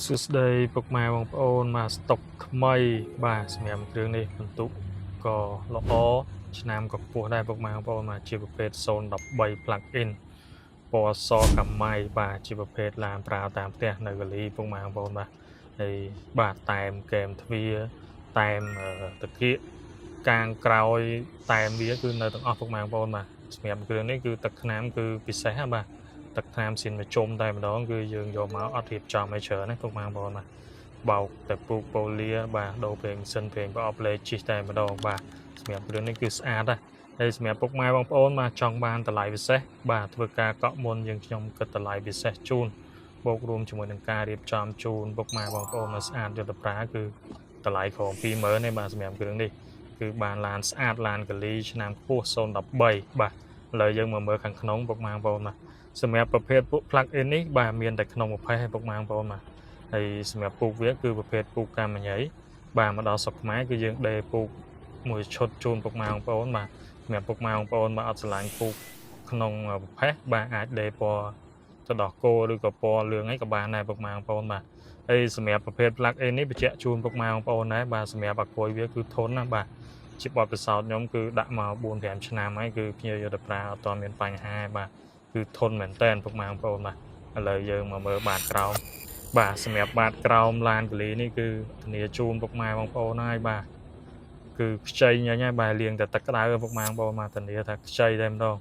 សួស្តីពុកម៉ែបងប្អូនមកស្តុកថ្មីបាទសម្រាប់គ្រឿងនេះបន្ទុកក៏ល្អឆ្នាំក៏ខ្ពស់ដែរពុកម៉ែបងប្អូនមកជាប្រភេទ013 plug-in ពណ៌សកម្មម៉ៃបាទជាប្រភេទឡានប្រើតាមផ្ទះនៅកាលីពុកម៉ែបងប្អូនបាទហើយបាទតែមកែមទ្វាតែមតាគៀកកាងក្រោយតែមវាគឺនៅទាំងអស់ពុកម៉ែបងប្អូនបាទសម្រាប់គ្រឿងនេះគឺទឹកថ្នាំគឺពិសេសណាបាទទឹកថ្នាំសៀនមកជុំតែម្ដងគឺយើងយកមកអត់រៀបចំឲ្យច្រើនណាពុកម៉ែបងប្អូនបាទបោកតែពូកប៉ូលីបាទដូរប្រេងសិនប្រេងប្រអប់លេខជីតែម្ដងបាទសម្រាប់គ្រឿងនេះគឺស្អាតណាស់ហើយសម្រាប់ពុកម៉ែបងប្អូនមកចង់បានតម្លៃពិសេសបាទធ្វើការកក់មុនយើងខ្ញុំគិតតម្លៃពិសេសជូនបូករួមជាមួយនឹងការរៀបចំជូនពុកម៉ែបងប្អូនមកស្អាតយកទៅប្រើគឺតម្លៃក្រោម 20000 ទេបាទសម្រាប់គ្រឿងនេះគឺបានឡានស្អាតឡានកលីឆ្នាំខ្ពស់013បាទឥឡូវយើងមកមើលខាងក្នុងពុកម៉ែបងប្អូនណាសម្រាប់ប្រភេទពួក plug-in នេះបាទមានតែក្នុងប្រភេទឲ្យពុកម៉ែបងប្អូនបាទហើយសម្រាប់ពូកវាគឺប្រភេទពូកកាមញ៉ៃបាទមកដល់ស្រុកខ្មែរគឺយើងដេរពូកមួយឈុតជូនពុកម៉ែបងប្អូនបាទសម្រាប់ពុកម៉ែបងប្អូនបាទអត់ឆ្លាញ់ពូកក្នុងប្រភេទបាទអាចដេរពណ៌ទៅដោះគោឬក៏ពណ៌លឿងអីក៏បានដែរពុកម៉ែបងប្អូនបាទហើយសម្រាប់ប្រភេទ plug-in នេះបញ្ជាក់ជូនពុកម៉ែបងប្អូនដែរបាទសម្រាប់អាគុយវាគឺធន់ណាបាទជាបទពិសោធន៍ខ្ញុំគឺដាក់មក 4-5 ឆ្នាំហើយគឺភ្ញៀវយកទៅប្រើអត់ទាន់មានបញ្ហាបាទគឺធន់មែនតើពុកម៉ែបងប្អូនបាទឥឡូវយើងមកមើលបាតក្រោមបាទសម្រាប់បាតក្រោមឡានកលីនេះគឺធានាជូនពុកម៉ែបងប្អូនហើយបាទគឺខ្ចីញ៉ាញ់ហើយបាទលាងតែទឹកក្តៅពុកម៉ែបងប្អូនមកធានាថាខ្ចីតែម្ដង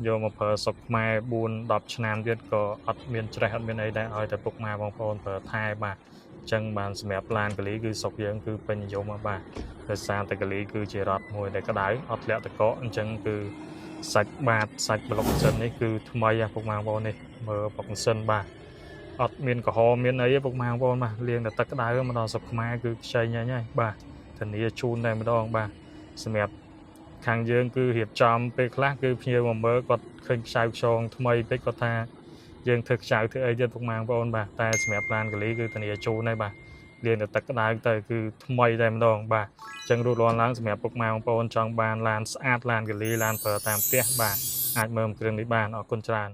យកមកប្រើសុកខ្មែរ 4-10 ឆ្នាំទៀតក៏អត់មានច្រេះអត់មានអីដែរឲ្យតែពុកម៉ែបងប្អូនប្រើថែបាទអញ្ចឹងបានសម្រាប់ឡានកលីគឺសុកយើងគឺពេញនិយមបាទដោយសារតែកលីគឺជារ៉តមួយដែលក្តៅអត់ធ្លាក់តកកអញ្ចឹងគឺសាច់បាតសាច់ប្លុកសិននេះគឺថ្មីពុកម៉ែបងប្អូននេះមើលប្លុកសិនបាទអត់មានកំហមានអីទេពុកម៉ែបងប្អូនបាទលាងតែទឹកក្តៅមកដល់សុកខ្មែរគឺខ្ចីញ៉ាញ់ហើយបាទធានាជូនតែម្ដងបាទសម្រាប់ខាងយើងគឺរៀបចំពេលខ្លះគឺភ្ញៀវមកមើលគាត់ឃើញខ្ចៅខ្យងថ្មីពេកគាត់ថាយើងធ្វើខ្ចៅធ្វើអីទៀតពុកម៉ែបងប្អូនបាទតែសម្រាប់ឡានកលីគឺធានាជូនហើយបាទលាងតែទឹកក្តៅទៅគឺថ្មីតែម្ដងបាទអញ្ចឹងរួចរាល់ឡើងសម្រាប់ពុកម៉ែបងប្អូនចង់បានឡានស្អាតឡានកលីឡានប្រើតាមផ្ទះបាទអាចមើលគ្រឿងនេះបានអរគុណច្រើន